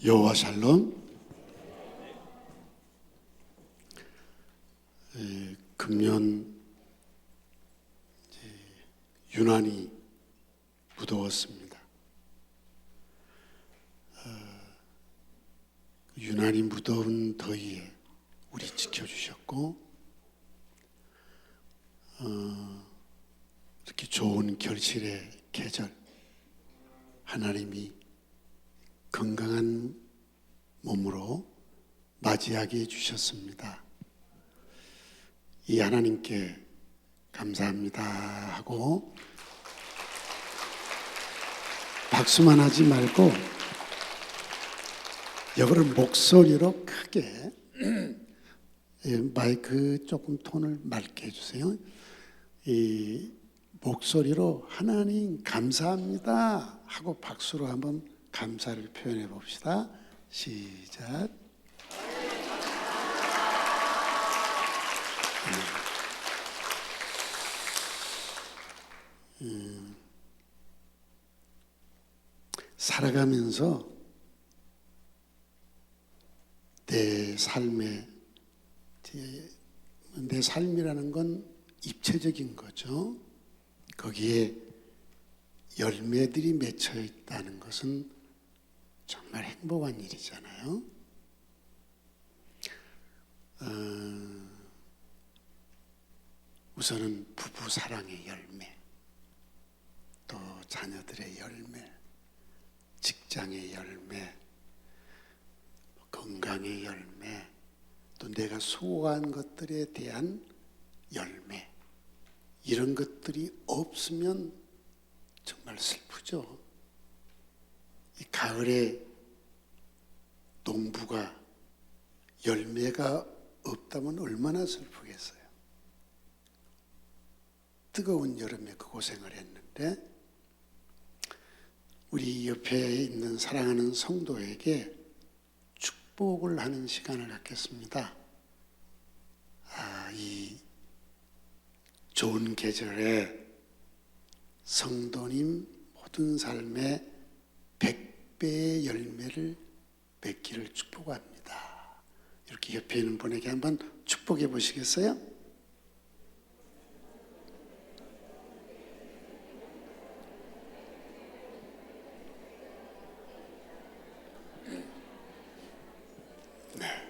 여호와 샬롬. 금년 유난히 무더웠습니다. 유난히 무더운 더위에 우리 지켜주셨고, 이렇게 좋은 결실의 계절, 하나님이 건강한 몸으로 맞이하게 해주셨습니다. 이 하나님께 감사합니다 하고 박수만 하지 말고 이거를 목소리로 크게, 마이크 조금 톤을 맑게 해주세요. 이 목소리로 하나님 감사합니다 하고 박수로 한번 감사를 표현해 봅시다. 시작. 살아가면서 내 삶이라는 건 입체적인 거죠. 거기에 열매들이 맺혀 있다는 것은 정말 행복한 일이잖아요. 우선은 부부 사랑의 열매, 또 자녀들의 열매, 직장의 열매, 건강의 열매, 또 내가 수고한 것들에 대한 열매, 이런 것들이 없으면 정말 슬프죠. 이 가을에 농부가 열매가 없다면 얼마나 슬프겠어요. 뜨거운 여름에 그 고생을 했는데, 우리 옆에 있는 사랑하는 성도에게 축복을 하는 시간을 갖겠습니다. 이 좋은 계절에 성도님 모든 삶에 100배의 열매를 맺기를 축복합니다. 이렇게 옆에 있는 분에게 한번 축복해 보시겠어요? 네.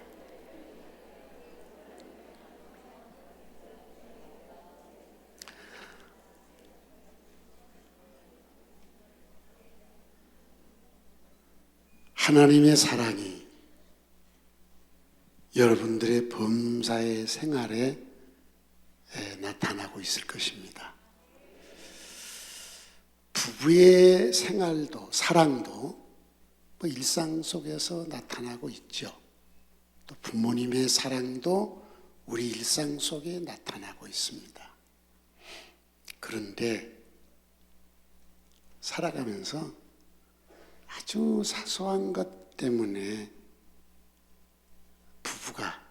하나님의 사랑이 여러분들의 범사의 생활에 나타나고 있을 것입니다. 부부의 생활도, 사랑도 일상 속에서 나타나고 있죠. 또 부모님의 사랑도 우리 일상 속에 나타나고 있습니다. 그런데 살아가면서 아주 사소한 것 때문에 부부가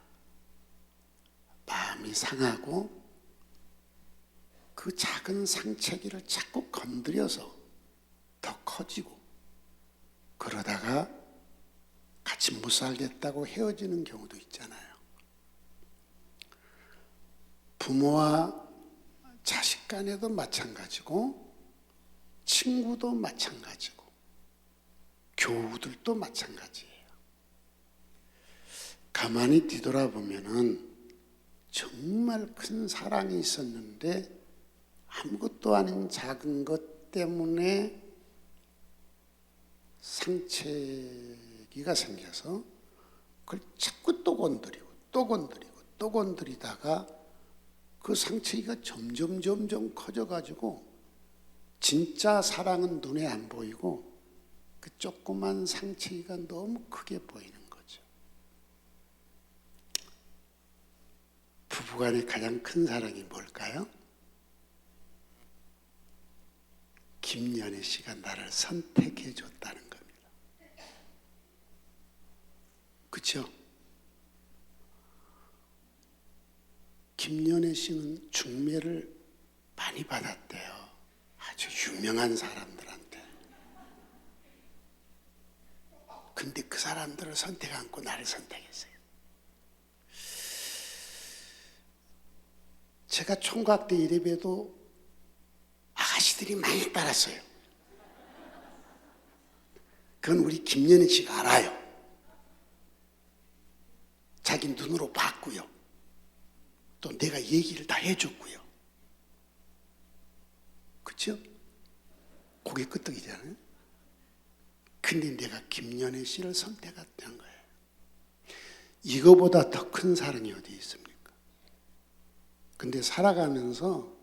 마음이 상하고 그 작은 상처기를 자꾸 건드려서 더 커지고, 그러다가 같이 못 살겠다고 헤어지는 경우도 있잖아요. 부모와 자식 간에도 마찬가지고, 친구도 마찬가지고, 교우들도 마찬가지예요. 가만히 뒤돌아보면은 정말 큰 사랑이 있었는데 아무것도 아닌 작은 것 때문에 상처기가 생겨서 그걸 자꾸 또 건드리고 또 건드리고 또 건드리다가 그 상처기가 점점 커져가지고 진짜 사랑은 눈에 안 보이고 그 조그만 상처기가 너무 크게 보이는 거죠. 부부간의 가장 큰 사랑이 뭘까요? 김연애 씨가 나를 선택해 줬다는 겁니다. 그렇죠? 김연애 씨는 중매를 많이 받았대요. 아주 유명한 사람들한테. 근데 그 사람들을 선택 않고 나를 선택했어요. 제가 총각 때 이래봬도 아가씨들이 많이 따랐어요. 그건 우리 김연희 씨가 알아요. 자기 눈으로 봤고요. 또 내가 얘기를 다 해줬고요. 그렇죠? 고개 끄덕이잖아요. 근데 내가 김연희 씨를 선택했다는 거예요. 이거보다 더 큰 사랑이 어디 있습니까? 근데 살아가면서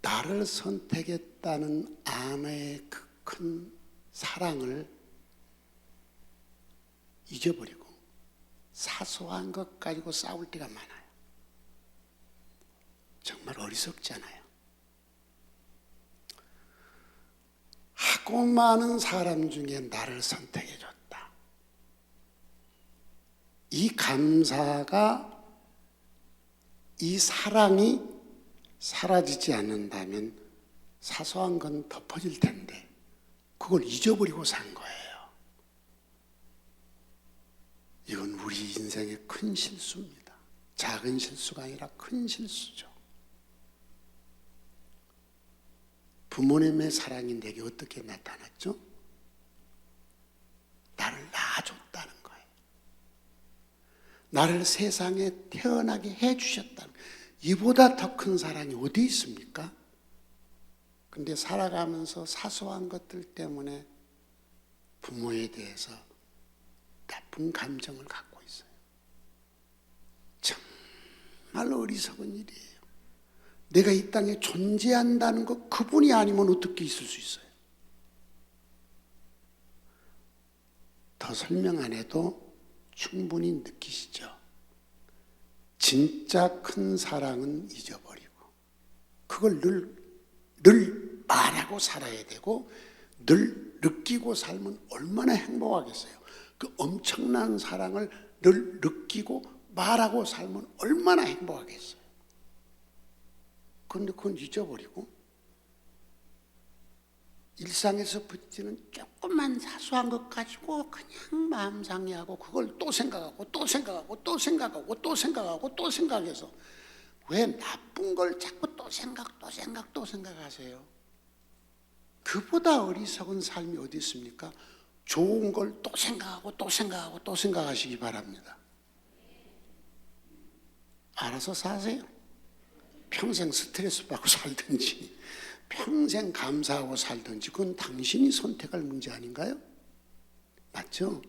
나를 선택했다는 아내의 그 큰 사랑을 잊어버리고 사소한 것 가지고 싸울 때가 많아요. 정말 어리석잖아요. 하고 많은 사람 중에 나를 선택해줬다. 이 감사가, 이 사랑이 사라지지 않는다면 사소한 건 덮어질 텐데 그걸 잊어버리고 산 거예요. 이건 우리 인생의 큰 실수입니다. 작은 실수가 아니라 큰 실수죠. 부모님의 사랑이 내게 어떻게 나타났죠? 나를 낳아줬다는 거예요. 나를 세상에 태어나게 해주셨다는 거예요. 이보다 더 큰 사랑이 어디 있습니까? 근데 살아가면서 사소한 것들 때문에 부모에 대해서 나쁜 감정을 갖고 있어요. 정말 어리석은 일이에요. 내가 이 땅에 존재한다는 것, 그분이 아니면 어떻게 있을 수 있어요? 더 설명 안 해도 충분히 느끼시죠? 진짜 큰 사랑은 잊어버리고 그걸 늘 말하고 살아야 되고 늘 느끼고 살면 얼마나 행복하겠어요. 그 엄청난 사랑을 늘 느끼고 말하고 살면 얼마나 행복하겠어요. 그런데 그건 잊어버리고 일상에서 붙이는 조그만 사소한 것 가지고 그냥 마음 상해하고 그걸 또 생각하고 또 생각하고 또 생각하고 또 생각하고 또 생각해서 왜 나쁜 걸 자꾸 또 생각하세요? 그보다 어리석은 삶이 어디 있습니까? 좋은 걸 또 생각하고 또 생각하고 또 생각하시기 바랍니다. 알아서 사세요. 평생 스트레스 받고 살든지 평생 감사하고 살든지 그건 당신이 선택할 문제 아닌가요? 맞죠?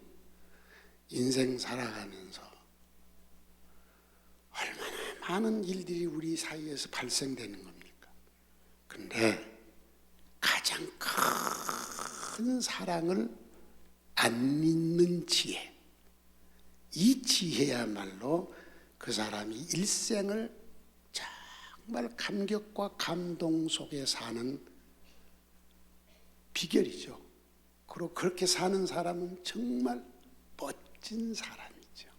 인생 살아가면서 얼마나 많은 일들이 우리 사이에서 발생되는 겁니까? 근데 가장 큰 사랑을 안 믿는 지혜, 이 지혜야말로 그 사람이 일생을 정말 감격과 감동 속에 사는 비결이죠. 그리고 그렇게 사는 사람은 정말 멋진 사람이죠.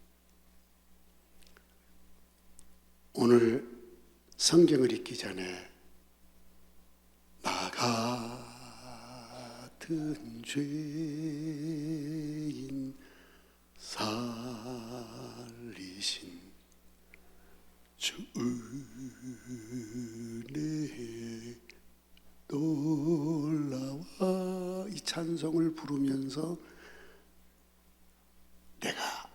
오늘 성경을 읽기 전에 나 같은 죄인 살리신 주 은혜에 놀라와 이 찬송을 부르면서 내가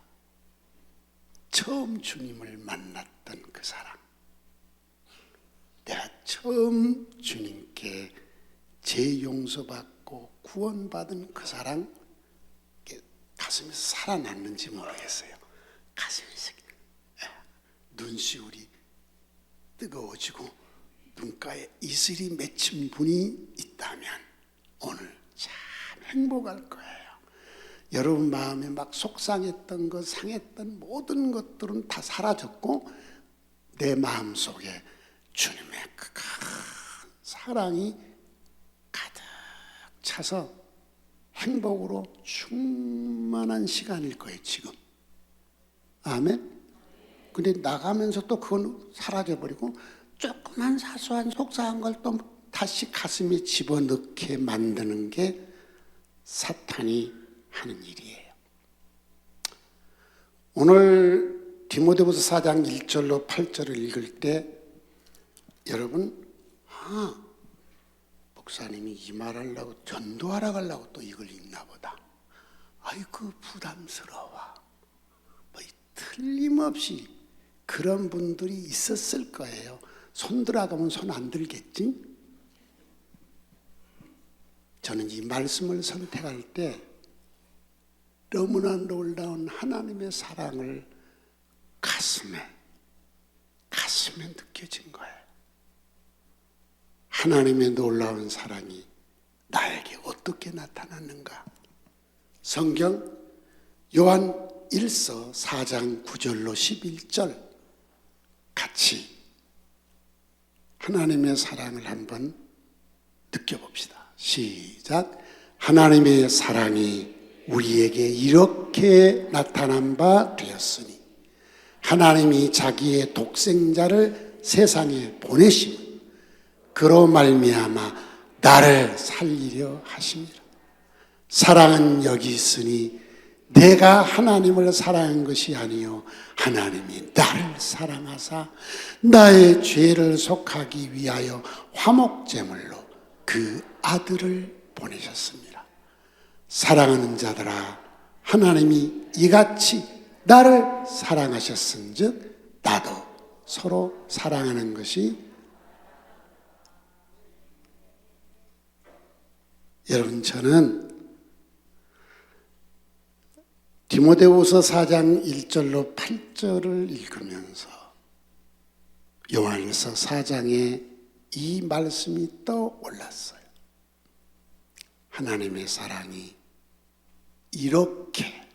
처음 주님을 만났던 그 사랑, 내가 처음 주님께 죄 용서받고 구원받은 그 사랑, 가슴에서 살아났는지 모르겠어요. 가슴에서 눈시울이 뜨거워지고 눈가에 이슬이 맺힌 분이 있다면 오늘 참 행복할 거예요. 여러분 마음에 막 속상했던 것, 상했던 모든 것들은 다 사라졌고 내 마음속에 주님의 그 큰 사랑이 가득 차서 행복으로 충만한 시간일 거예요, 지금. 아멘? 근데 나가면서 또 그건 사라져버리고 조그만 사소한 속상한 걸 또 다시 가슴에 집어넣게 만드는 게 사탄이 하는 일이에요. 오늘 디모데후서 4장 1절로 8절을 읽을 때 여러분, 목사님이 이 말하려고 전도하러 가려고 또 이걸 읽나 보다. 아이고 부담스러워. 틀림없이 그런 분들이 있었을 거예요. 손 들어가면 손 안 들겠지? 저는 이 말씀을 선택할 때 너무나 놀라운 하나님의 사랑을 가슴에 느껴진 거예요. 하나님의 놀라운 사랑이 나에게 어떻게 나타났는가? 성경 요한 1서 4장 9절로 11절 같이 하나님의 사랑을 한번 느껴봅시다. 시작. 하나님의 사랑이 우리에게 이렇게 나타난 바 되었으니 하나님이 자기의 독생자를 세상에 보내심은 그로 말미암아 나를 살리려 하심이라. 사랑은 여기 있으니 내가 하나님을 사랑한 것이 아니요 하나님이 나를 사랑하사 나의 죄를 속하기 위하여 화목제물로 그 아들을 보내셨습니다. 사랑하는 자들아, 하나님이 이같이 나를 사랑하셨은즉 나도 서로 사랑하는 것이, 여러분, 저는 디모데후서 4장 1절로 8절을 읽으면서 요한일서 4장에 이 말씀이 떠올랐어요. 하나님의 사랑이 이렇게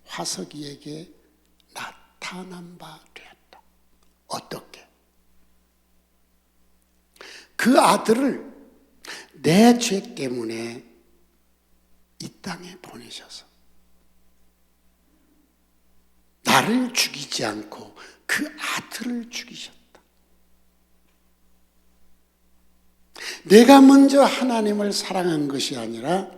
화석이에게 나타난 바 되었다. 어떻게? 그 아들을 내 죄 때문에 이 땅에 보내셔서 나를 죽이지 않고 그 아들을 죽이셨다. 내가 먼저 하나님을 사랑한 것이 아니라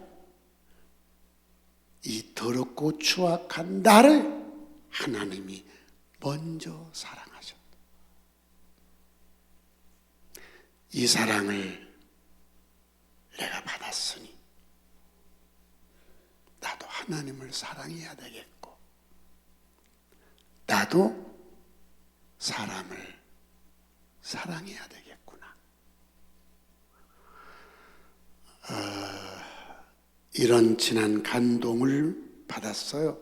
이 더럽고 추악한 나를 하나님이 먼저 사랑하셨다. 이 사랑을 내가 받았으니 나도 하나님을 사랑해야 되겠고 나도 사람을 사랑해야 되겠구나. 이런 진한 감동을 받았어요.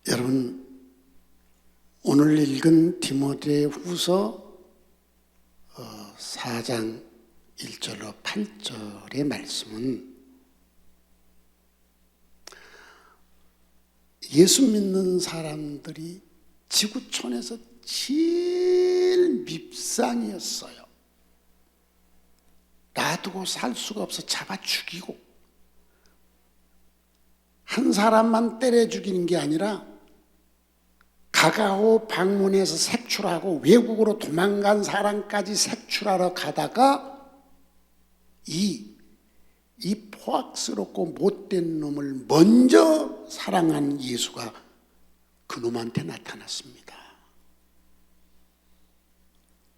여러분, 오늘 읽은 디모데후서 4장 1절로 8절의 말씀은 예수 믿는 사람들이 지구촌에서 제일 밉상이었어요. 놔두고 살 수가 없어 잡아 죽이고, 한 사람만 때려 죽이는 게 아니라 가가오 방문해서 색출하고 외국으로 도망간 사람까지 색출하러 가다가 이 포악스럽고 못된 놈을 먼저 사랑한 예수가 그 놈한테 나타났습니다.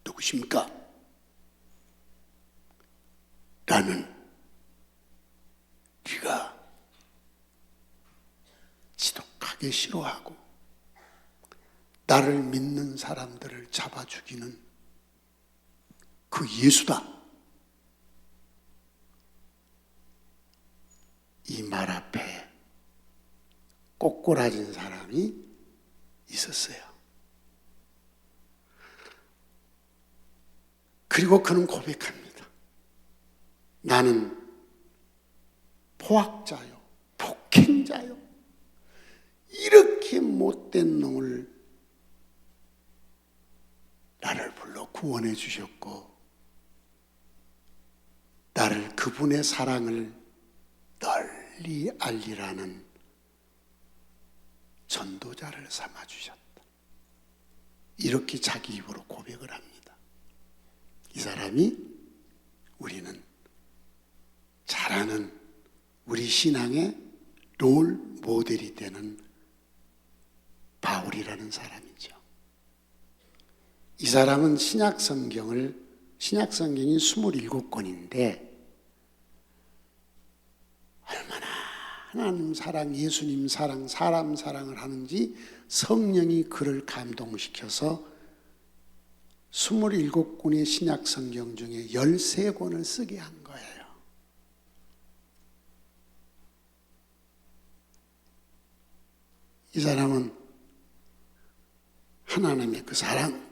누구십니까? 나는 네가 지독하게 싫어하고 나를 믿는 사람들을 잡아 죽이는 그 예수다. 이 말 앞에 꼬꾸라진 사람이 있었어요. 그리고 그는 고백합니다. 나는 포악자요, 폭행자요, 이렇게 못된 놈을 나를 불러 구원해 주셨고 나를 그분의 사랑을 널리 알리라는 전도자를 삼아 주셨다. 이렇게 자기 입으로 고백을 합니다. 이 사람이 우리는 잘하는 우리 신앙의 롤 모델이 되는 바울이라는 사람이죠. 이 사람은 신약성경이 27권인데 얼마나 하나님 사랑, 예수님 사랑, 사람 사랑을 하는지 성령이 그를 감동시켜서 27권의 신약성경 중에 13권을 쓰게 한 거예요. 이 사람은 하나님의 그 사랑,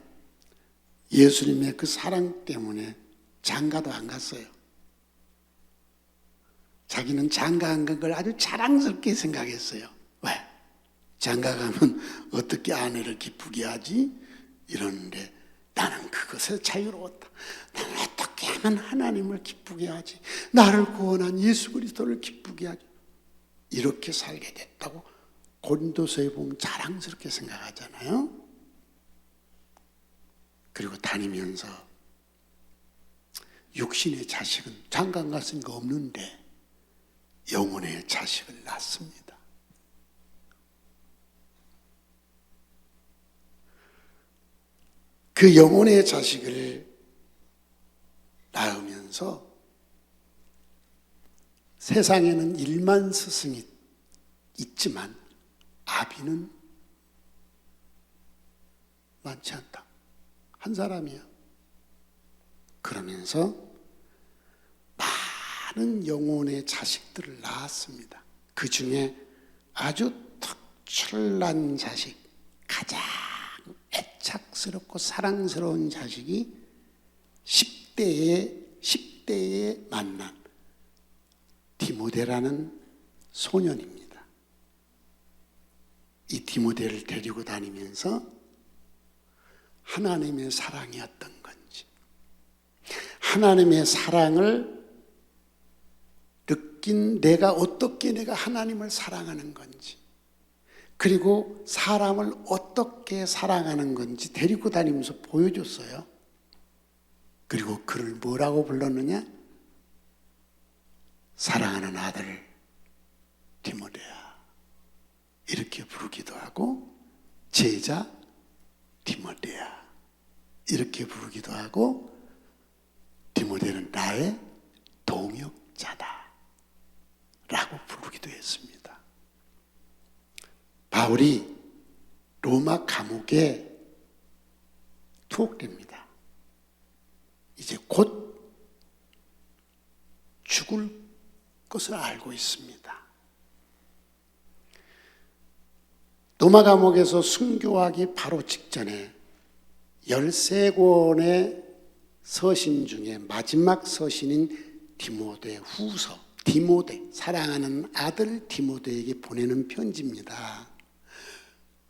예수님의 그 사랑 때문에 장가도 안 갔어요. 자기는 장가 안 간 걸 아주 자랑스럽게 생각했어요. 왜? 장가 가면 어떻게 아내를 기쁘게 하지? 이러는데 나는 그것에 자유로웠다. 나는 어떻게 하면 하나님을 기쁘게 하지? 나를 구원한 예수 그리스도를 기쁘게 하지? 이렇게 살게 됐다고 고린도서에 보면 자랑스럽게 생각하잖아요. 그리고 다니면서 육신의 자식은 장가 안 갔으니까 없는데 영혼의 자식을 낳습니다. 그 영혼의 자식을 낳으면서 세상에는 1만 스승이 있지만 아비는 많지 않다. 한 사람이야. 그러면서 많은 영혼의 자식들을 낳았습니다. 그 중에 아주 특출난 자식, 가장 애착스럽고 사랑스러운 자식이 10대에 만난 디모데라는 소년입니다. 이 디모데를 데리고 다니면서 하나님의 사랑이 어떤 건지, 하나님의 사랑을 느낀 내가 어떻게 내가 하나님을 사랑하는 건지, 그리고 사람을 어떻게 사랑하는 건지 데리고 다니면서 보여줬어요. 그리고 그를 뭐라고 불렀느냐? 사랑하는 아들 디모데야, 이렇게 부르기도 하고, 제자 디모데야, 이렇게 부르기도 하고, 디모데는 나의 동역자다 라고 부르기도 했습니다. 바울이 로마 감옥에 투옥됩니다. 이제 곧 죽을 것을 알고 있습니다. 로마 감옥에서 순교하기 바로 직전에 13권의 서신 중에 마지막 서신인 디모데 후서, 디모데, 사랑하는 아들 디모데에게 보내는 편지입니다.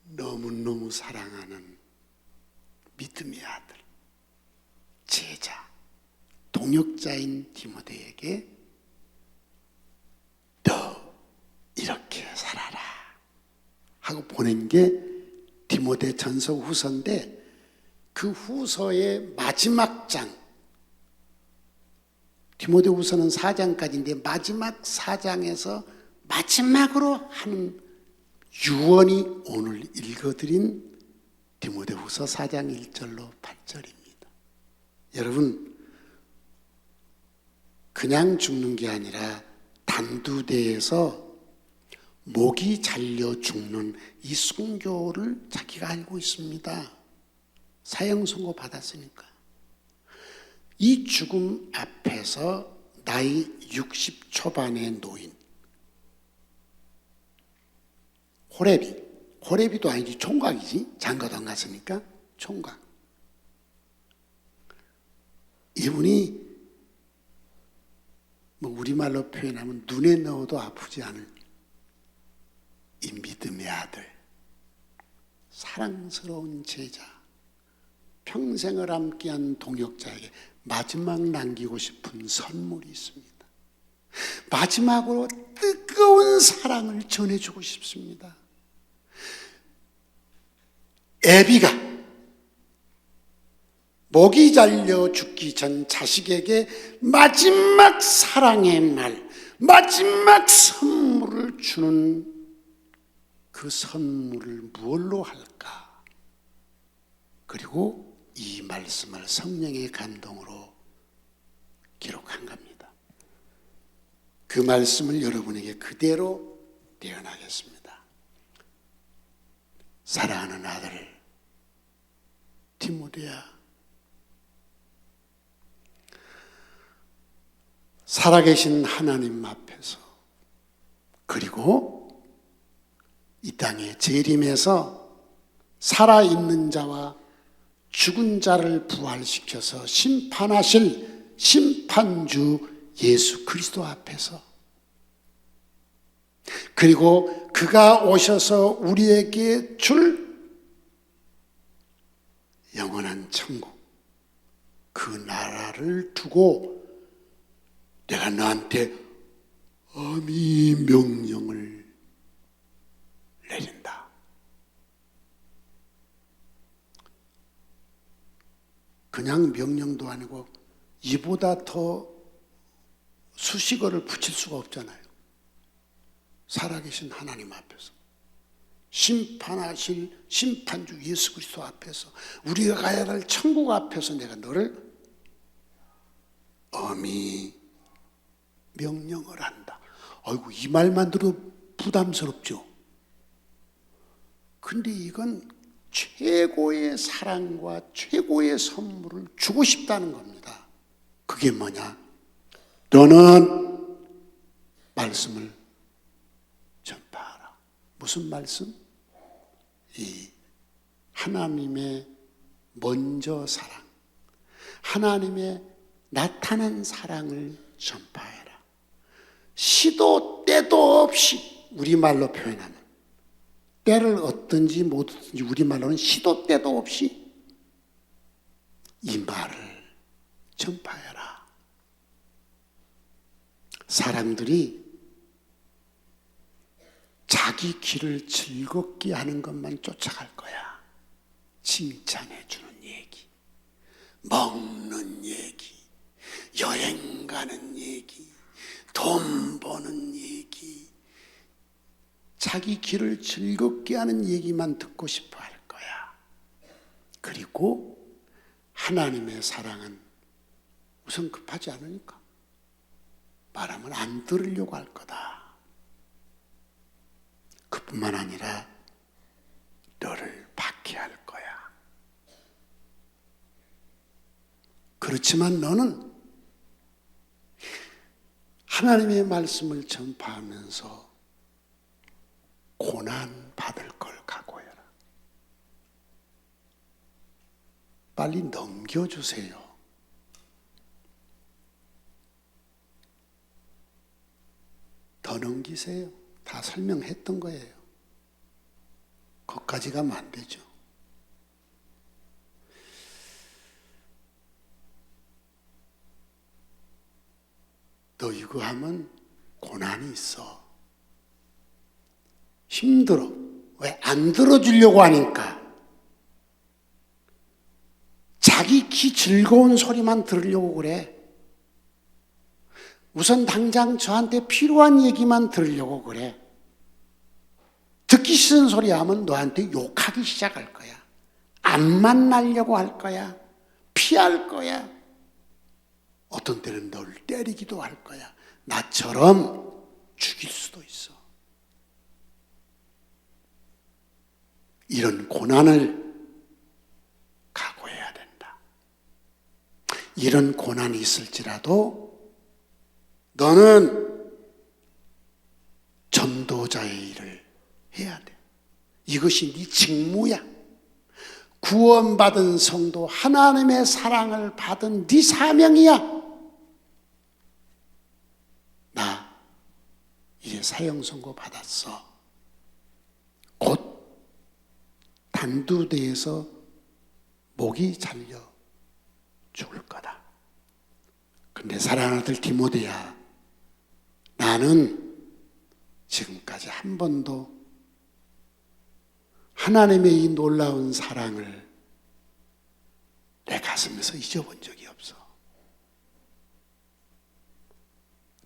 너무너무 사랑하는 믿음의 아들, 제자, 동역자인 디모데에게 너 이렇게 살아라 하고 보낸 게 디모데 전서 후서인데, 그 후서의 마지막 장, 디모데 후서는 4장까지인데 마지막 4장에서 마지막으로 하는 유언이 오늘 읽어드린 디모데 후서 4장 1절로 8절입니다. 여러분, 그냥 죽는 게 아니라 단두대에서 목이 잘려 죽는 이 순교를 자기가 알고 있습니다. 사형 선고 받았으니까. 이 죽음 앞에서 나이 60 초반의 노인 호레비도 아니지 총각이지, 장가도 안 갔으니까 총각, 이분이 뭐 우리말로 표현하면 눈에 넣어도 아프지 않을 이 믿음의 아들, 사랑스러운 제자, 평생을 함께한 동역자에게 마지막 남기고 싶은 선물이 있습니다. 마지막으로 뜨거운 사랑을 전해주고 싶습니다. 애비가 목이 잘려 죽기 전 자식에게 마지막 사랑의 말, 마지막 선물을 주는 그 선물을 무엇로 할까? 그리고 이 말씀을 성령의 감동으로 기록한 겁니다. 그 말씀을 여러분에게 그대로 대언하겠습니다. 사랑하는 아들 디모데야, 살아계신 하나님 앞에서, 그리고 이 땅에 재림해서 살아있는 자와 죽은 자를 부활시켜서 심판하실 심판주 예수 그리스도 앞에서, 그리고 그가 오셔서 우리에게 줄 영원한 천국, 그 나라를 두고 내가 너한테 엄히 명령을 내린다. 그냥 명령도 아니고 이보다 더 수식어를 붙일 수가 없잖아요. 살아계신 하나님 앞에서, 심판하실 심판주 예수 그리스도 앞에서, 우리가 가야 할 천국 앞에서 내가 너를 엄히 명령을 한다. 아이고, 이 말만 들어도 부담스럽죠. 근데 이건 최고의 사랑과 최고의 선물을 주고 싶다는 겁니다. 그게 뭐냐? 너는 말씀을 전파하라. 무슨 말씀? 이 하나님의 먼저 사랑, 하나님의 나타난 사랑을 전파해라. 시도 때도 없이, 우리말로 표현하면 때를 얻든지 못 얻든지 우리말로는 시도 때도 없이 이 말을 전파해라. 사람들이 자기 길을 즐겁게 하는 것만 쫓아갈 거야. 칭찬해 주는 얘기, 먹는 얘기, 여행 가는 얘기, 돈 버는 얘기, 자기 길을 즐겁게 하는 얘기만 듣고 싶어 할 거야. 그리고 하나님의 사랑은 우선 급하지 않으니까 말하면 안 들으려고 할 거다. 그뿐만 아니라 너를 박해할 거야. 그렇지만 너는 하나님의 말씀을 전파하면서 고난 받을 걸 각오해라. 빨리 넘겨주세요. 더 넘기세요. 다 설명했던 거예요. 거기까지 가면 안 되죠. 너 이거 하면 고난이 있어. 힘들어. 왜? 안 들어주려고 하니까. 자기 귀 즐거운 소리만 들으려고 그래. 우선 당장 저한테 필요한 얘기만 들으려고 그래. 듣기 싫은 소리 하면 너한테 욕하기 시작할 거야. 안 만나려고 할 거야. 피할 거야. 어떤 때는 널 때리기도 할 거야. 나처럼 죽일 수도 있어. 이런 고난을 각오해야 된다. 이런 고난이 있을지라도 너는 전도자의 일을 해야 돼. 이것이 네 직무야. 구원받은 성도, 하나님의 사랑을 받은 네 사명이야. 나 이제 사형 선고 받았어. 곧 단두대에서 목이 잘려 죽을 거다. 근데 사랑하는 아들 디모데야, 나는 지금까지 한 번도 하나님의 이 놀라운 사랑을 내가 가슴에서 잊어본 적이 없어.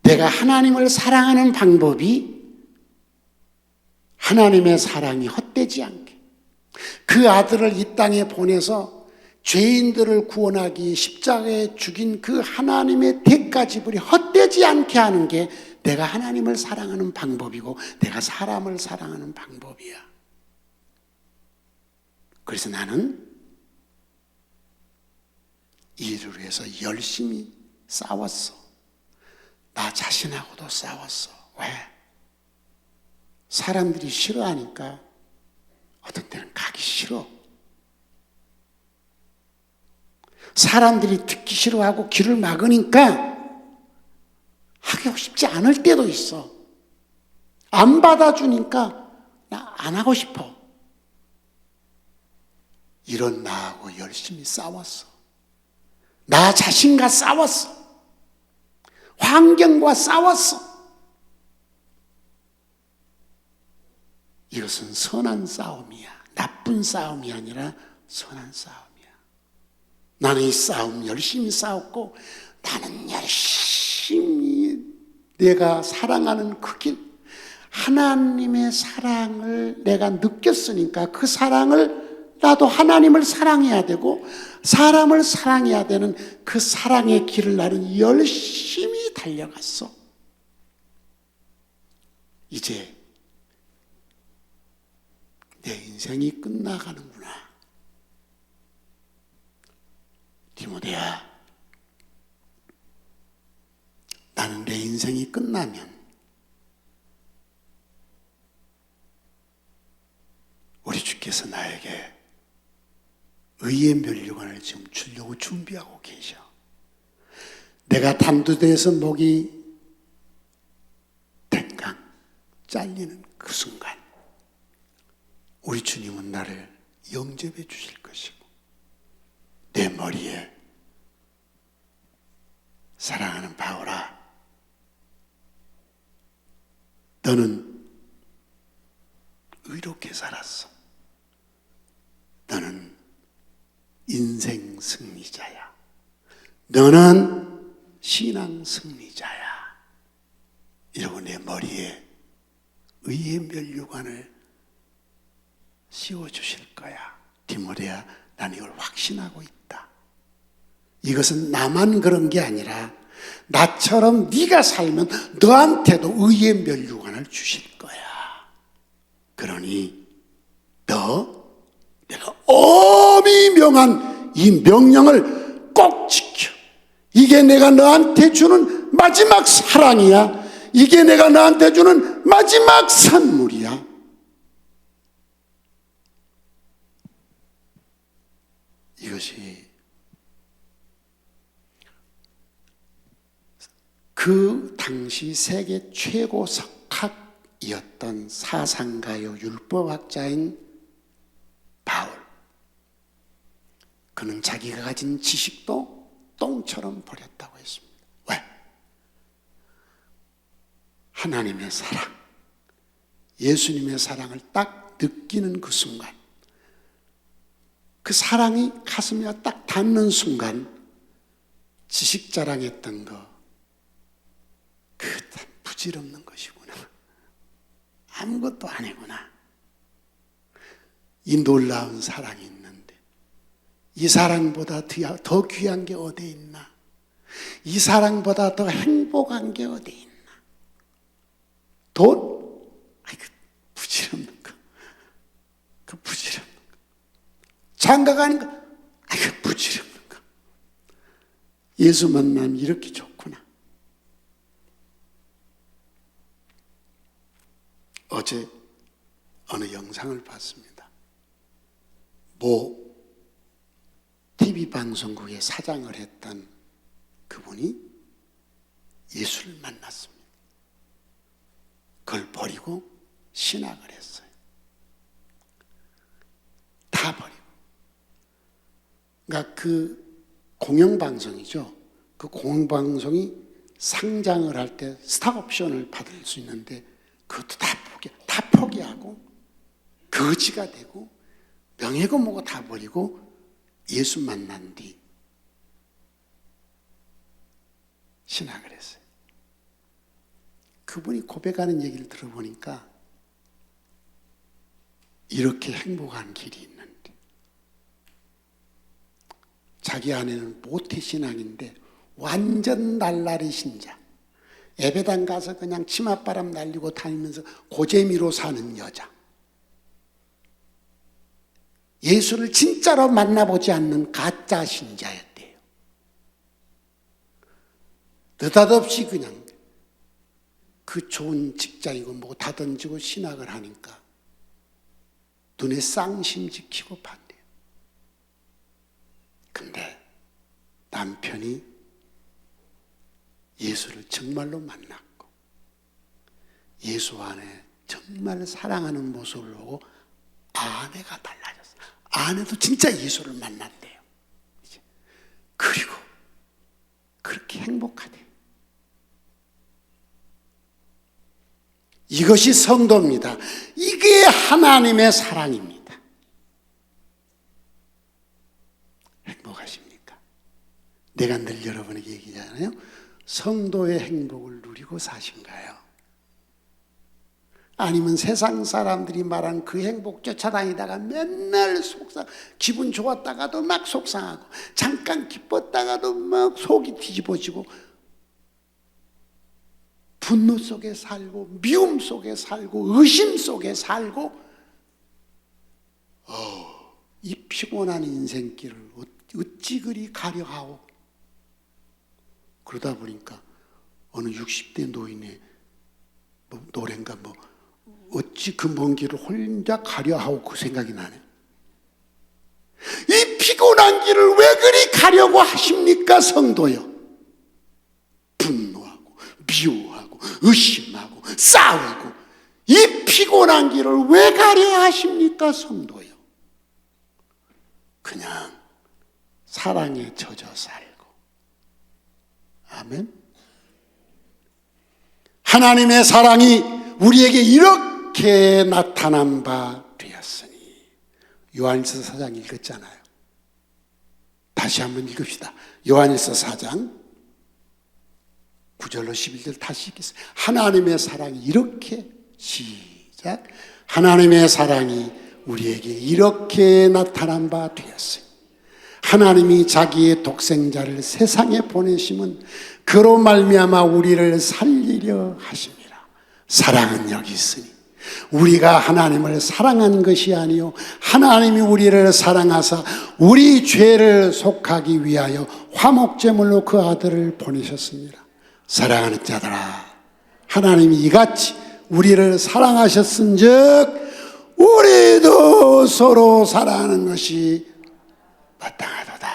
내가 하나님을 사랑하는 방법이 하나님의 사랑이 헛되지 않게, 그 아들을 이 땅에 보내서 죄인들을 구원하기 십자가에 죽인 그 하나님의 대가 지불이 헛되지 않게 하는 게 내가 하나님을 사랑하는 방법이고 내가 사람을 사랑하는 방법이야. 그래서 나는 이 일을 위해서 열심히 싸웠어. 나 자신하고도 싸웠어. 왜? 사람들이 싫어하니까 어떤 때는 가기 싫어. 사람들이 듣기 싫어하고 귀를 막으니까 하기 쉽지 않을 때도 있어. 안 받아주니까 나 안 하고 싶어. 이런 나하고 열심히 싸웠어. 나 자신과 싸웠어. 환경과 싸웠어. 이것은 선한 싸움이야. 나쁜 싸움이 아니라 선한 싸움이야. 나는 이 싸움 열심히 싸웠고, 나는 열심히 내가 사랑하는 그 길, 하나님의 사랑을 내가 느꼈으니까 그 사랑을, 나도 하나님을 사랑해야 되고 사람을 사랑해야 되는 그 사랑의 길을 나는 열심히 달려갔어. 이제 내 인생이 끝나가는구나. 디모데야, 나는 내 인생이 끝나면 우리 주께서 나에게 의의 면류관을 지금 주려고 준비하고 계셔. 내가 단두대에서 목이 탱강 잘리는 그 순간 우리 주님은 나를 영접해 주실 것이고, 내 머리에 사랑하는 바울아, 너는 의롭게 살았어. 너는 인생 승리자야. 너는 신앙 승리자야. 이러고 내 머리에 의의 면류관을 씌워주실 거야. 디모데야, 난 이걸 확신하고 있다. 이것은 나만 그런 게 아니라 나처럼 네가 살면 너한테도 의의 면류관을 주실 거야. 그러니 내가 엄히 명한 이 명령을 꼭 지켜. 이게 내가 너한테 주는 마지막 사랑이야. 이게 내가 너한테 주는 마지막 선물이야. 이것이 그 당시 세계 최고 석학이었던 사상가요 율법학자인 바울. 그는 자기가 가진 지식도 똥처럼 버렸다고 했습니다. 왜? 하나님의 사랑, 예수님의 사랑을 딱 느끼는 그 순간, 그 사랑이 가슴에 딱 닿는 순간 지식 자랑했던 거, 그거 다 부질없는 것이구나. 아무것도 아니구나. 이 놀라운 사랑이 있는데 이 사랑보다 더 귀한 게 어디 있나? 이 사랑보다 더 행복한 게 어디 있나? 돈? 아이고, 부질없는 거. 그 부질없는 거. 장가 가는 거? 아이고, 부질없는 거. 예수 만나면 이렇게 좋구나. 어제 어느 영상을 봤습니다. 모 TV 방송국의 사장을 했던 그분이 예수를 만났습니다. 그걸 버리고 신학을 했어요. 다 버리고. 그러니까 그 공영방송이죠. 그 공영방송이 상장을 할 때 스탁옵션을 받을 수 있는데 그것도 다 포기하고 거지가 되고 명예고 뭐고 다 버리고 예수 만난 뒤 신학을 했어요. 그분이 고백하는 얘기를 들어보니까 이렇게 행복한 길이 있는데, 자기 아내는 모태신앙인데 완전 날라리 신자, 예배당 가서 그냥 치맛바람 날리고 다니면서 고재미로 사는 여자, 예수를 진짜로 만나보지 않는 가짜 신자였대요. 느닷없이 그냥 그 좋은 직장이고 뭐 다 던지고 신학을 하니까 눈에 쌍심지 키고 판대요. 근데 남편이 예수를 정말로 만났고 예수 안에 정말 사랑하는 모습을 보고 아내가 달라졌어요. 아내도 진짜 예수를 만났대요. 그리고 그렇게 행복하대요. 이것이 성도입니다. 이게 하나님의 사랑입니다. 행복하십니까? 내가 늘 여러분에게 얘기하잖아요. 성도의 행복을 누리고 사신가요? 아니면 세상 사람들이 말한 그 행복 쫓아다니다가 맨날 기분 좋았다가도 막 속상하고, 잠깐 기뻤다가도 막 속이 뒤집어지고, 분노 속에 살고, 미움 속에 살고, 의심 속에 살고, 이 피곤한 인생길을 어찌 그리 가려하오. 그러다 보니까 어느 60대 노인의 노래인가 어찌 그 먼 길을 혼자 가려하오, 그 생각이 나네. 이 피곤한 길을 왜 그리 가려고 하십니까, 성도요? 분노하고 미워하고 의심하고 싸우고 이 피곤한 길을 왜 가려 하십니까, 성도요? 그냥 사랑에 젖어 살고. 아멘. 하나님의 사랑이 우리에게 이렇게 나타난 바 되었으니. 요한일서 4장 읽었잖아요. 다시 한번 읽읍시다. 요한일서 4장 9절로 11절 다시 읽겠습니다. 하나님의 사랑이 이렇게, 시작. 하나님의 사랑이 우리에게 이렇게 나타난 바 되었으니 하나님이 자기의 독생자를 세상에 보내심은 그로 말미암아 우리를 살리려 하심이라. 사랑은 여기 있으니 우리가 하나님을 사랑한 것이 아니요 하나님이 우리를 사랑하사 우리 죄를 속하기 위하여 화목제물로 그 아들을 보내셨습니다. 사랑하는 자들아, 하나님이 이같이 우리를 사랑하셨은즉 우리도 서로 사랑하는 것이 마땅하도다.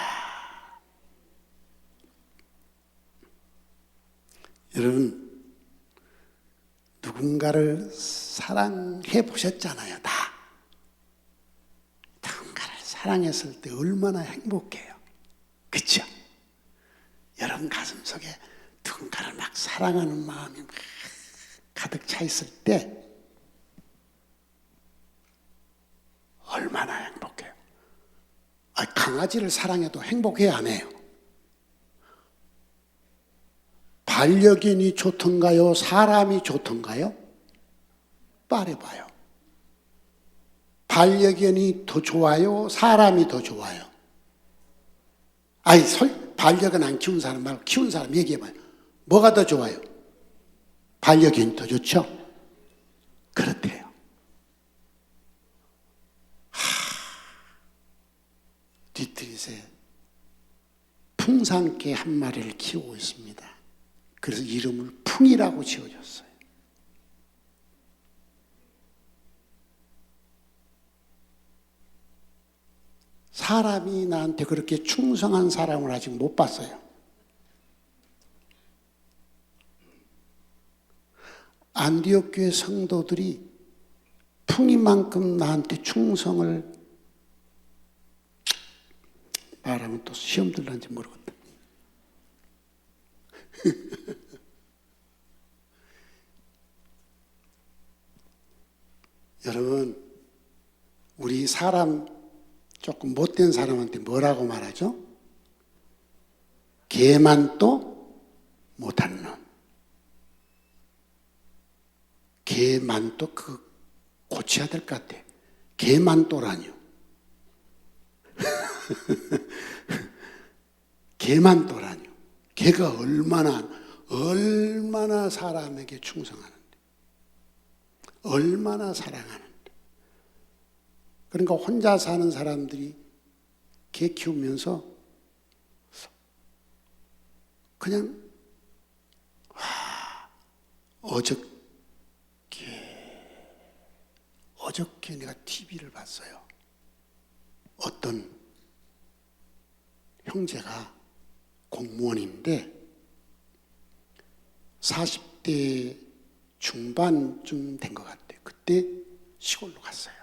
여러분, 누군가를 사랑해 보셨잖아요. 다 누군가를 사랑했을 때 얼마나 행복해요. 그렇죠? 여러분 가슴 속에 누군가를 막 사랑하는 마음이 막 가득 차 있을 때 얼마나 행복해요. 강아지를 사랑해도 행복해야 안 해요? 반려견이 좋던가요? 사람이 좋던가요? 말해봐요. 반려견이 더 좋아요? 사람이 더 좋아요? 반려견 안 키운 사람 말고 키운 사람 얘기해봐요. 뭐가 더 좋아요? 반려견이 더 좋죠? 그렇대요. 디트릿에 풍산개 한 마리를 키우고 있습니다. 그래서 이름을 풍이라고 지어줬어요. 사람이 나한테 그렇게 충성한 사람을 아직 못 봤어요. 안디옥 교회 성도들이 풍이만큼 나한테 충성을, 말하면 또 시험 들란지 모르겠다. 여러분, 우리 사람, 조금 못된 사람한테 뭐라고 말하죠? 개만 또 못하는 놈. 개만또 고쳐야 될 것 같아. 개만또라뇨. 개만또라뇨. 개가 얼마나 사람에게 충성하는데, 얼마나 사랑하는데. 그러니까 혼자 사는 사람들이 개 키우면서 그냥 어저께 내가 TV를 봤어요. 어떤 형제가 공무원인데 40대 중반쯤 된 것 같아요. 그때 시골로 갔어요.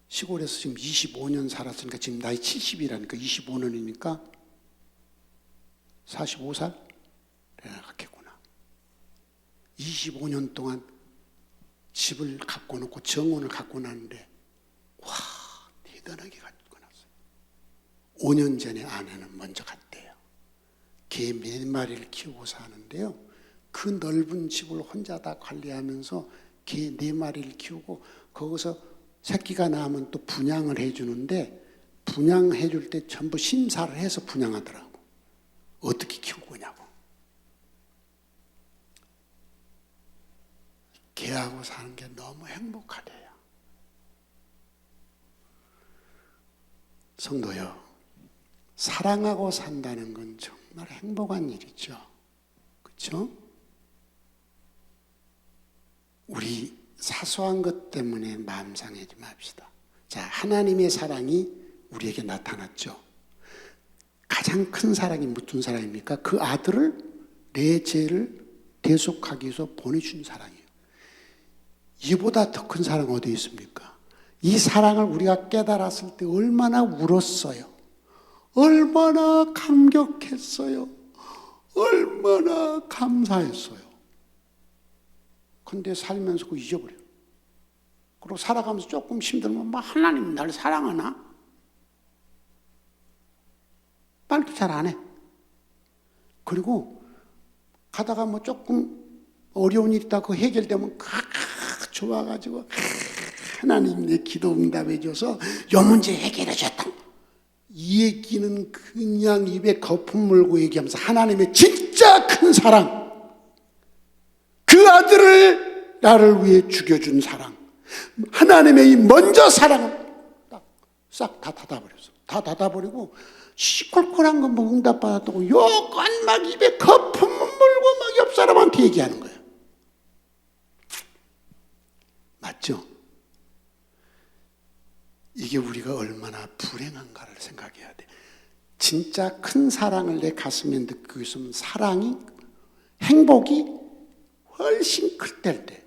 시골에서 지금 25년 살았으니까 지금 나이 70이라니까 25년이니까 45살? 갔겠구나. 25년 동안 집을 갖고 놓고 정원을 갖고 나는데 와, 대단하게 갖고 났어요. 5년 전에 아내는 먼저 갔대요. 개 몇 마리를 키우고 사는데요. 그 넓은 집을 혼자 다 관리하면서 개 4마리를 키우고 거기서 새끼가 나면 또 분양을 해주는데 분양해 줄 때 전부 심사를 해서 분양하더라고. 어떻게 키우고냐고. 개하고 사는 게 너무 행복하대요. 성도요, 사랑하고 산다는 건 정말 행복한 일이죠. 그렇죠? 우리 사소한 것 때문에 마음 상하지 맙시다. 자, 하나님의 사랑이 우리에게 나타났죠. 가장 큰 사랑이 무슨 사랑입니까? 그 아들을 내 죄를 대속하기 위해서 보내준 사랑이에요. 이보다 더 큰 사랑 어디 있습니까? 이 사랑을 우리가 깨달았을 때 얼마나 울었어요. 얼마나 감격했어요. 얼마나 감사했어요. 근데 살면서 그거 잊어버려요. 그리고 살아가면서 조금 힘들면 막 하나님이 나를 사랑하나? 말도 잘 안 해. 그리고 가다가 뭐 조금 어려운 일 있다 그 해결되면 좋아가지고 하나님 내 기도 응답해 줘서 요 문제 해결해 줬다. 이 얘기는 그냥 입에 거품 물고 얘기하면서 하나님의 진짜 큰 사랑, 그 아들을 나를 위해 죽여준 사랑, 하나님의 이 먼저 사랑을 싹 다 닫아버렸어. 다 닫아버리고 시콜콜한 거 뭐 응답받았다고 요건 막 입에 거품 물고 막 옆 사람한테 얘기하는 거예요. 맞죠? 이게 우리가 얼마나 불행한가를 생각해야 돼. 진짜 큰 사랑을 내 가슴에 느끼고 있으면 사랑이, 행복이 훨씬 클 때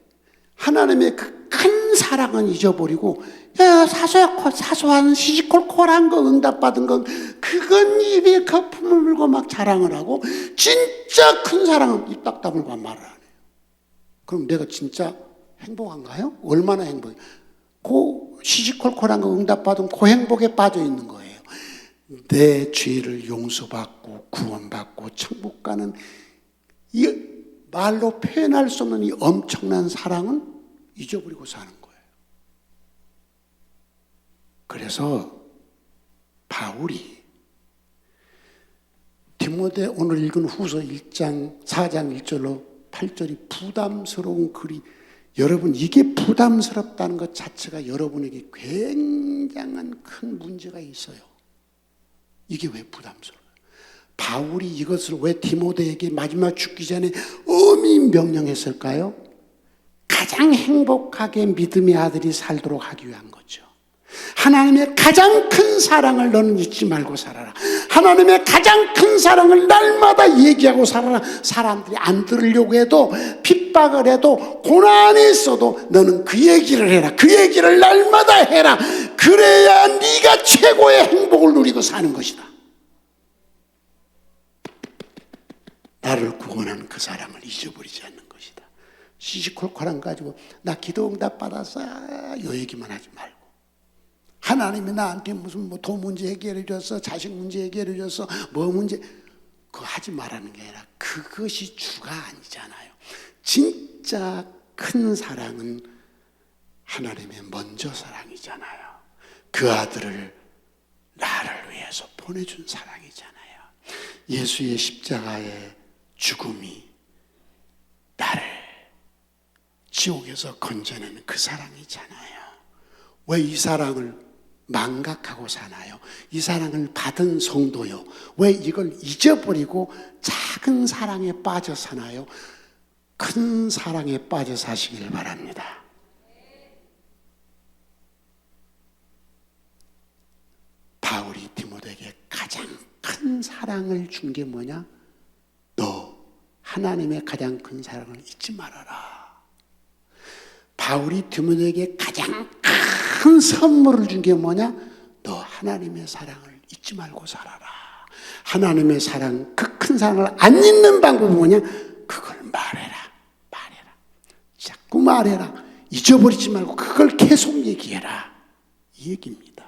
하나님의 그 큰 사랑은 잊어버리고 사소한 시시콜콜한 거 응답받은 건 그건 입에 거품을 물고 막 자랑을 하고 진짜 큰 사랑은 입 딱 다물고 말을 안 해요. 그럼 내가 진짜 행복한가요? 얼마나 행복해요? 그 시시콜콜한 거 응답받은 그 행복에 빠져 있는 거예요. 내 죄를 용서받고 구원받고 천국 가는 이 말로 표현할 수 없는 이 엄청난 사랑은 잊어버리고 사는 거예요. 그래서 바울이 디모데 오늘 읽은 후서 1장 4장 1절로 8절이 부담스러운 글이, 여러분 이게 부담스럽다는 것 자체가 여러분에게 굉장한 큰 문제가 있어요. 이게 왜 부담스러워요? 바울이 이것을 왜 디모데에게 마지막 죽기 전에 엄히 명령했을까요? 가장 행복하게 믿음의 아들이 살도록 하기 위한 거죠. 하나님의 가장 큰 사랑을 너는 잊지 말고 살아라. 하나님의 가장 큰 사랑을 날마다 얘기하고 살아라. 사람들이 안 들으려고 해도, 핍박을 해도, 고난이 있어도 너는 그 얘기를 해라. 그 얘기를 날마다 해라. 그래야 네가 최고의 행복을 누리고 사는 것이다. 나를 구원한 그 사랑을 잊어버리지 않는 것이다. 시시콜콜한 거 가지고 나 기도 응답 받았어 요 얘기만 하지 말고, 하나님이 나한테 무슨 뭐 돈 문제 해결해 줬어, 자식 문제 해결해 줬어, 뭐 문제, 그거 하지 말라는 게 아니라 그것이 주가 아니잖아요. 진짜 큰 사랑은 하나님의 먼저 사랑이잖아요. 그 아들을 나를 위해서 보내준 사랑이잖아요. 예수의 십자가의 죽음이 나를 지옥에서 건져내는 그 사랑이잖아요. 왜 이 사랑을 망각하고 사나요? 이 사랑을 받은 성도요, 왜 이걸 잊어버리고 작은 사랑에 빠져 사나요? 큰 사랑에 빠져 사시길 바랍니다. 바울이 디모데에게 가장 큰 사랑을 준 게 뭐냐? 너 하나님의 가장 큰 사랑을 잊지 말아라. 바울이 디모데에게 가장 큰 선물을 준 게 뭐냐? 너 하나님의 사랑을 잊지 말고 살아라. 하나님의 사랑, 그 큰 사랑을 안 잊는 방법이 뭐냐? 그걸 말해라. 자꾸 말해라. 잊어버리지 말고 그걸 계속 얘기해라. 이 얘기입니다.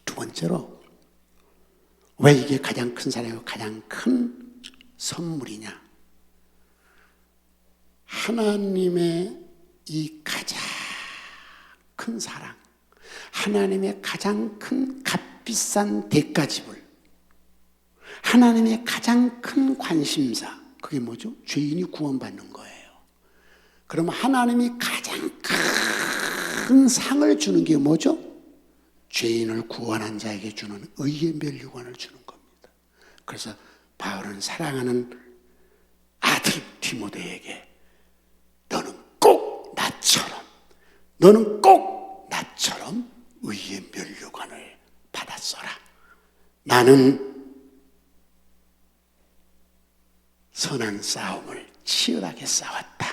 두 번째로, 왜 이게 가장 큰 사랑이고 가장 큰 선물이냐? 하나님의 이 가장 큰 사랑, 하나님의 가장 큰 값비싼 대가지불, 하나님의 가장 큰 관심사, 그게 뭐죠? 죄인이 구원받는 거예요. 그러면 하나님이 가장 큰 상을 주는 게 뭐죠? 죄인을 구원한 자에게 주는 의의 면류관을 주는 겁니다. 그래서 바울은 사랑하는 아들 디모데에게 너는 꼭 나처럼 의의 면류관을 받았어라. 나는 선한 싸움을 치열하게 싸웠다.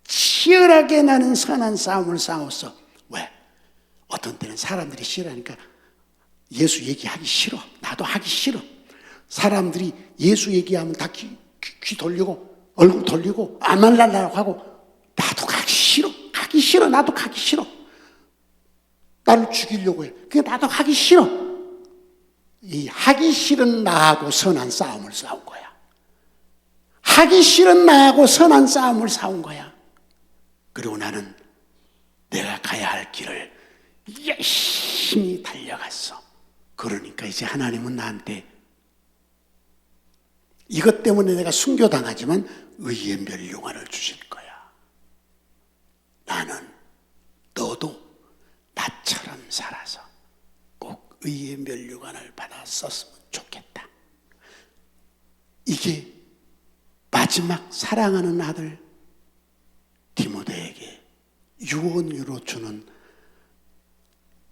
치열하게 나는 선한 싸움을 싸웠어. 왜? 어떤 때는 사람들이 싫어하니까 예수 얘기하기 싫어. 나도 하기 싫어. 사람들이 예수 얘기하면 다 귀 돌리고 얼굴 돌리고 안 만나려고 하고, 나도 가기 싫어. 나도 가기 싫어. 나를 죽이려고 해. 그게 나도 하기 싫어. 이 하기 싫은 나하고 선한 싸움을 싸운 거야. 하기 싫은 나하고 선한 싸움을 싸운 거야. 그리고 나는 내가 가야 할 길을 열심히 달려갔어. 그러니까 이제 하나님은 나한테 이것 때문에 내가 순교당하지만 의의 면류관을 주실 거야. 나는 너도 나처럼 살아서 꼭 의의 면류관을 받았었으면 좋겠다. 이게 마지막 사랑하는 아들 디모데에게 유언으로 주는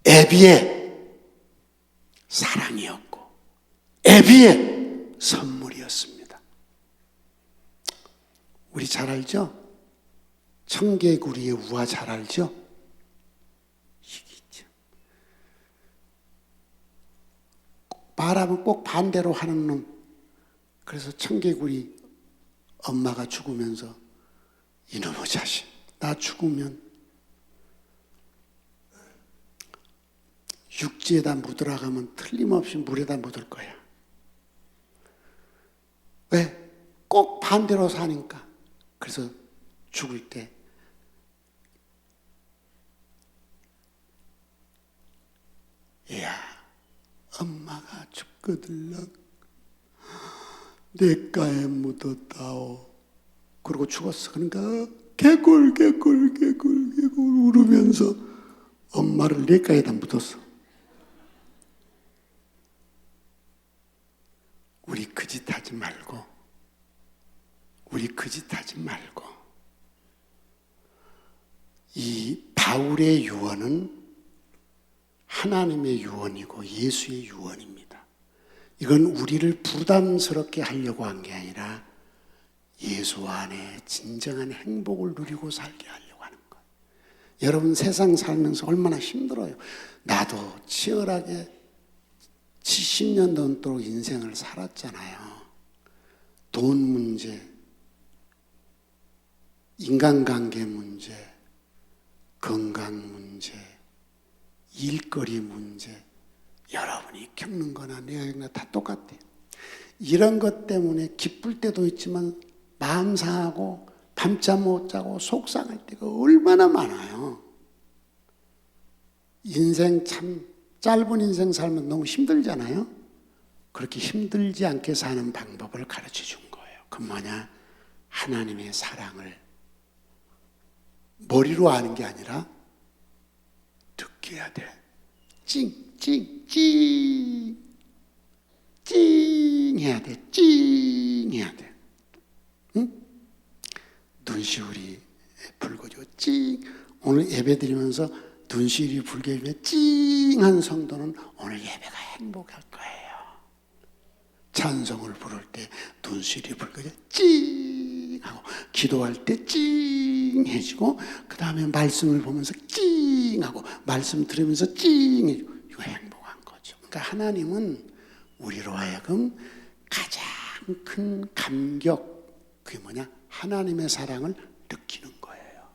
애비의 사랑이었고 애비의 선물이었습니다. 우리 잘 알죠? 청개구리의 우화 잘 알죠? 말하면 꼭 반대로 하는 놈. 그래서 청개구리 엄마가 죽으면서 이놈의 자식, 나 죽으면 육지에다 묻으라 가면 틀림없이 물에다 묻을 거야. 왜? 꼭 반대로 사니까. 그래서 죽을 때 야, 엄마가 죽거들라 내가에 묻었다오. 그러고 죽었어. 그러니까 개굴 울으면서 엄마를 내가에다 묻었어. 우리 그 짓 하지 말고 이 바울의 유언은 하나님의 유언이고 예수의 유언입니다. 이건 우리를 부담스럽게 하려고 한 게 아니라 예수 안에 진정한 행복을 누리고 살게 하려고 하는 거예요. 여러분 세상 살면서 얼마나 힘들어요. 나도 치열하게 70년 넘도록 인생을 살았잖아요. 돈 문제, 인간관계 문제, 건강 문제, 일거리 문제, 여러분이 겪는 거나 내가 겪는 거나 다 똑같아요. 이런 것 때문에 기쁠 때도 있지만 마음 상하고 밤잠 못 자고 속상할 때가 얼마나 많아요. 인생 참 짧은 인생 살면 너무 힘들잖아요. 그렇게 힘들지 않게 사는 방법을 가르쳐 준 거예요. 그 뭐냐? 하나님의 사랑을 머리로 아는 게 아니라 느껴야 돼. 찡 해야 돼. 찡 해야 돼. 응? 눈시울이 붉어지고 찡. 오늘 예배 드리면서 눈시울이 붉어지면 찡한 성도는 오늘 예배가 행복할 거예요. 찬송을 부를 때 눈시울이 붉어져 찡 하고 기도할 때 찡해지고 그 다음에 말씀을 보면서 찡 하고 말씀 들으면서 찡 해지고 이거 행복한 거죠. 그러니까 하나님은 우리로 하여금 가장 큰 감격, 그게 뭐냐? 하나님의 사랑을 느끼는 거예요.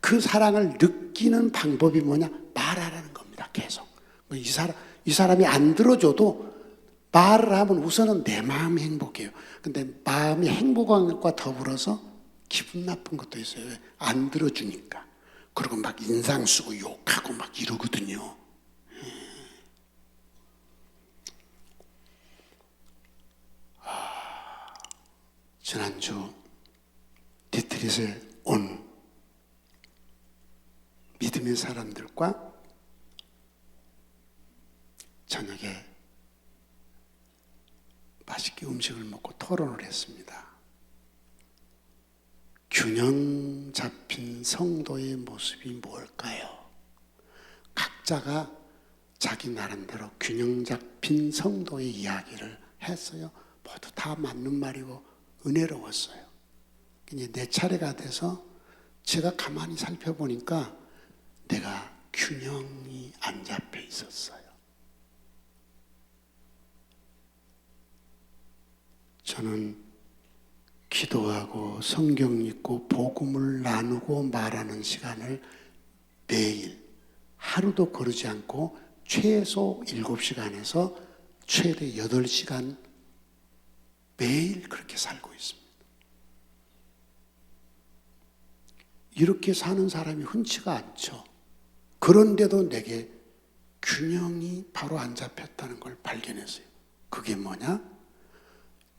그 사랑을 느끼는 방법이 뭐냐? 말하라는 겁니다. 계속. 이 사람이 안 들어줘도 말을 하면 우선은 내 마음이 행복해요. 근데 마음이 행복한 것과 더불어서 기분 나쁜 것도 있어요. 안 들어주니까. 그리고 막 인상 쓰고 욕하고 막 이러거든요. 지난주 디트릿에 온 믿음의 사람들과 저녁에 맛있게 음식을 먹고 토론을 했습니다. 균형 잡힌 성도의 모습이 뭘까요? 각자가 자기 나름대로 균형 잡힌 성도의 이야기를 했어요. 모두 다 맞는 말이고 은혜로웠어요. 이제 내 차례가 돼서 제가 가만히 살펴보니까 내가 균형이 안 잡혀 있었어요. 저는 기도하고 성경 읽고 복음을 나누고 말하는 시간을 매일 하루도 거르지 않고 최소 7시간에서 최대 8시간 매일 그렇게 살고 있습니다. 이렇게 사는 사람이 흔치가 않죠. 그런데도 내게 균형이 바로 안 잡혔다는 걸 발견했어요. 그게 뭐냐?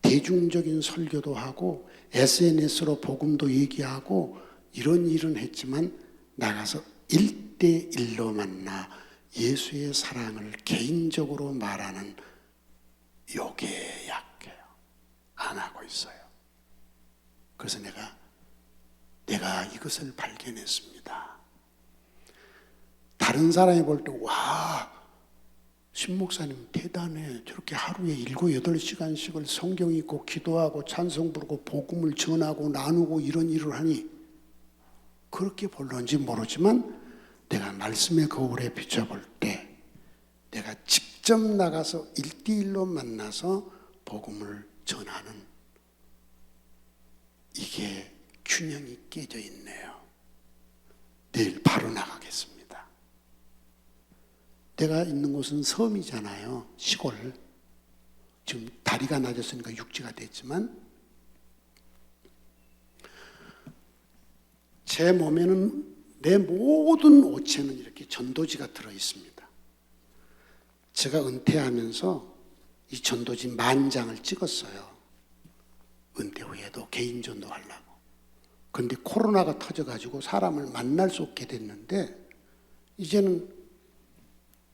대중적인 설교도 하고 SNS로 복음도 얘기하고 이런 일은 했지만 나가서 1대1로 만나 예수의 사랑을 개인적으로 말하는 요게 약해요. 안 하고 있어요. 그래서 내가 이것을 발견했습니다. 다른 사람이 볼 때 와, 신목사님 대단해. 저렇게 하루에 7, 8시간씩을 성경 읽고 기도하고 찬송 부르고 복음을 전하고 나누고 이런 일을 하니 그렇게 볼런지 모르지만 내가 말씀의 거울에 비춰볼 때 내가 직접 나가서 1대1로 만나서 복음을 전하는 이게 균형이 깨져 있네요. 내일 바로 나가겠습니다. 내가 있는 곳은 섬이잖아요. 시골. 지금 다리가 낮았으니까 육지가 됐지만 제 몸에는 내 모든 옷에는 이렇게 전도지가 들어 있습니다. 제가 은퇴하면서 이 전도지 10,000장을 찍었어요. 은퇴 후에도 개인 전도하려고. 그런데 코로나가 터져가지고 사람을 만날 수 없게 됐는데 이제는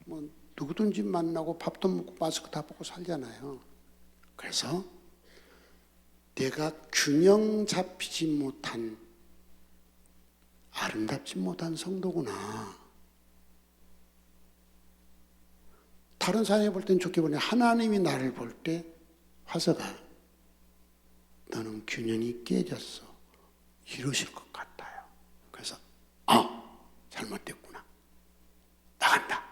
뭐 누구든지 만나고 밥도 먹고 마스크 다 벗고 살잖아요. 그래서 내가 균형 잡히지 못한 아름답지 못한 성도구나. 다른 사람이 볼 땐 좋게 보니 하나님이 나를 볼 때 화서가 너는 균형이 깨졌어. 이러실 것 같아요. 그래서 잘못됐구나. 나간다.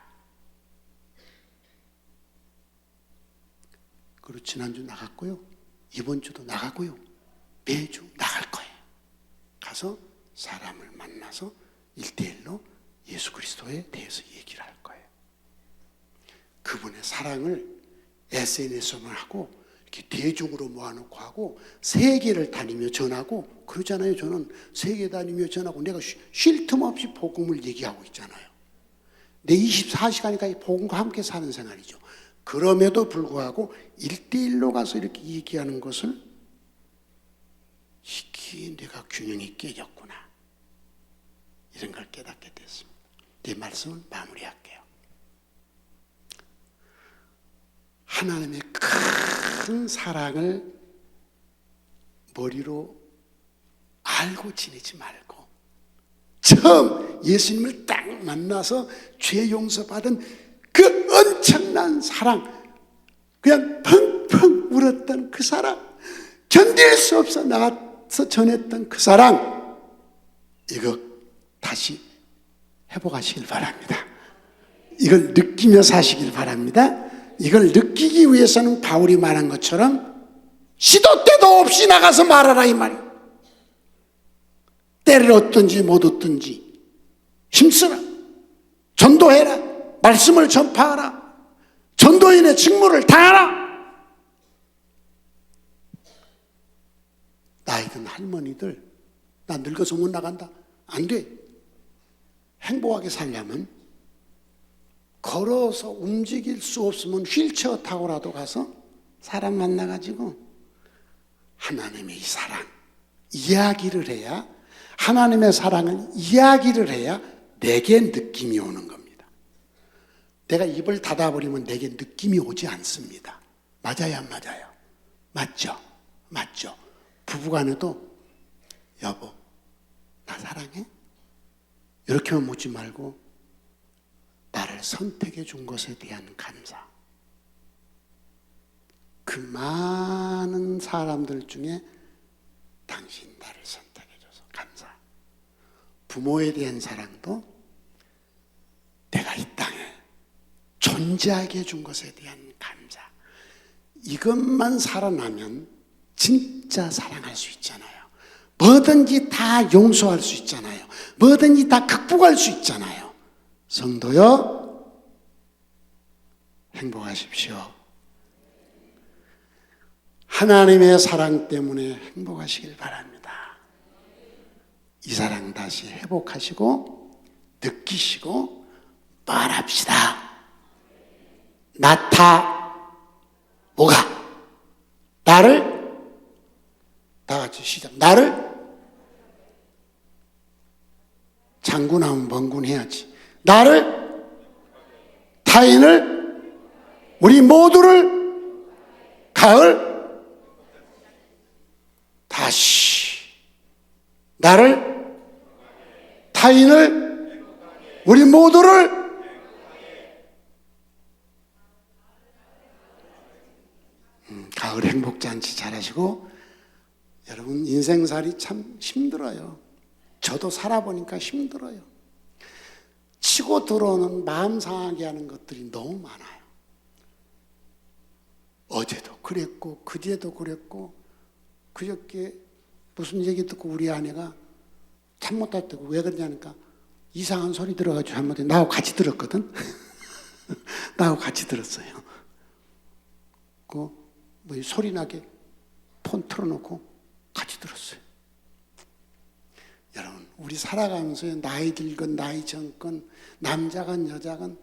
그리고 지난주 나갔고요. 이번 주도 나가고요. 매주 나갈 거예요. 가서 사람을 만나서 1대1로 예수 그리스도에 대해서 얘기를 할 거예요. 그분의 사랑을 SNS만 하고 이렇게 대중으로 모아놓고 하고 세계를 다니며 전하고 그러잖아요. 저는 세계 다니며 전하고 내가 쉴 틈 없이 복음을 얘기하고 있잖아요. 내 24시간이니까 복음과 함께 사는 생활이죠. 그럼에도 불구하고 1대1로 가서 이렇게 얘기하는 것을 이게 내가 균형이 깨졌구나. 이런 걸 깨닫게 됐습니다. 이 말씀을 마무리할게요. 하나님의 큰 사랑을 머리로 알고 지내지 말고 처음 예수님을 딱 만나서 죄 용서받은 그 엄청난 사랑, 그냥 펑펑 울었던 그 사랑, 견딜 수 없어 나가서 전했던 그 사랑, 이거 다시 회복하시길 바랍니다. 이걸 느끼며 사시길 바랍니다. 이걸 느끼기 위해서는 바울이 말한 것처럼 시도 때도 없이 나가서 말하라 이 말이에요. 때를 얻든지 못 얻든지 힘쓰라, 전도해라, 말씀을 전파하라, 전도인의 직무를 다하라. 나이든 할머니들, 나 늙어서 못 나간다, 안 돼. 행복하게 살려면 걸어서 움직일 수 없으면 휠체어 타고라도 가서 사람 만나가지고 하나님의 이 사랑 이야기를 해야, 하나님의 사랑을 이야기를 해야 내게 느낌이 오는 겁니다. 내가 입을 닫아버리면 내게 느낌이 오지 않습니다. 맞아요, 안 맞아요? 맞죠? 맞죠? 부부간에도 여보 나 사랑해? 이렇게만 묻지 말고 나를 선택해 준 것에 대한 감사. 그 많은 사람들 중에 당신 나를 선택해 줘서 감사. 부모에 대한 사랑도 내가 이 땅에 존재하게 해준 것에 대한 감사. 이것만 살아나면 진짜 사랑할 수 있잖아요. 뭐든지 다 용서할 수 있잖아요. 뭐든지 다 극복할 수 있잖아요. 성도여, 행복하십시오. 하나님의 사랑 때문에 행복하시길 바랍니다. 이 사랑 다시 회복하시고 느끼시고 말합시다. 뭐가? 나를, 다 같이 시작. 나를, 장군하면 먼군 해야지. 나를, 타인을, 우리 모두를, 가을, 다시, 나를, 타인을, 우리 모두를, 가을 행복잔치 잘하시고, 여러분 인생살이 참 힘들어요. 저도 살아보니까 힘들어요. 치고 들어오는 마음 상하게 하는 것들이 너무 많아요. 어제도 그랬고 그제도 그랬고, 그저께 무슨 얘기 듣고 우리 아내가 잘못했다고. 왜 그러냐니까 이상한 소리 들어가지고 잘못해. 나하고 같이 들었거든. 나하고 같이 들었어요. 뭐 소리 나게 폰 틀어놓고 같이 들었어요. 여러분, 우리 살아가면서 나이 들건 나이 젊건 남자건 여자건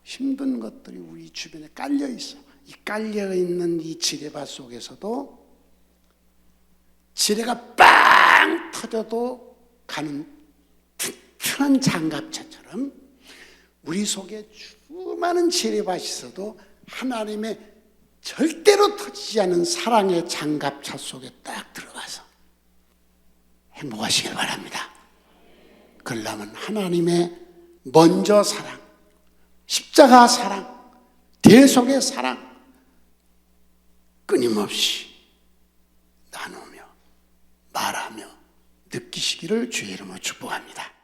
힘든 것들이 우리 주변에 깔려 있어. 이 깔려 있는 이 지뢰밭 속에서도 지뢰가 빵 터져도 가는 튼튼한 장갑차처럼 우리 속에 수많은 지뢰밭이 있어도 하나님의 절대로 터지지 않은 사랑의 장갑차 속에 딱 들어가서 행복하시길 바랍니다. 그러려면 하나님의 먼저 사랑, 십자가 사랑, 대속의 사랑 끊임없이 나누며 말하며 느끼시기를 주의 이름으로 축복합니다.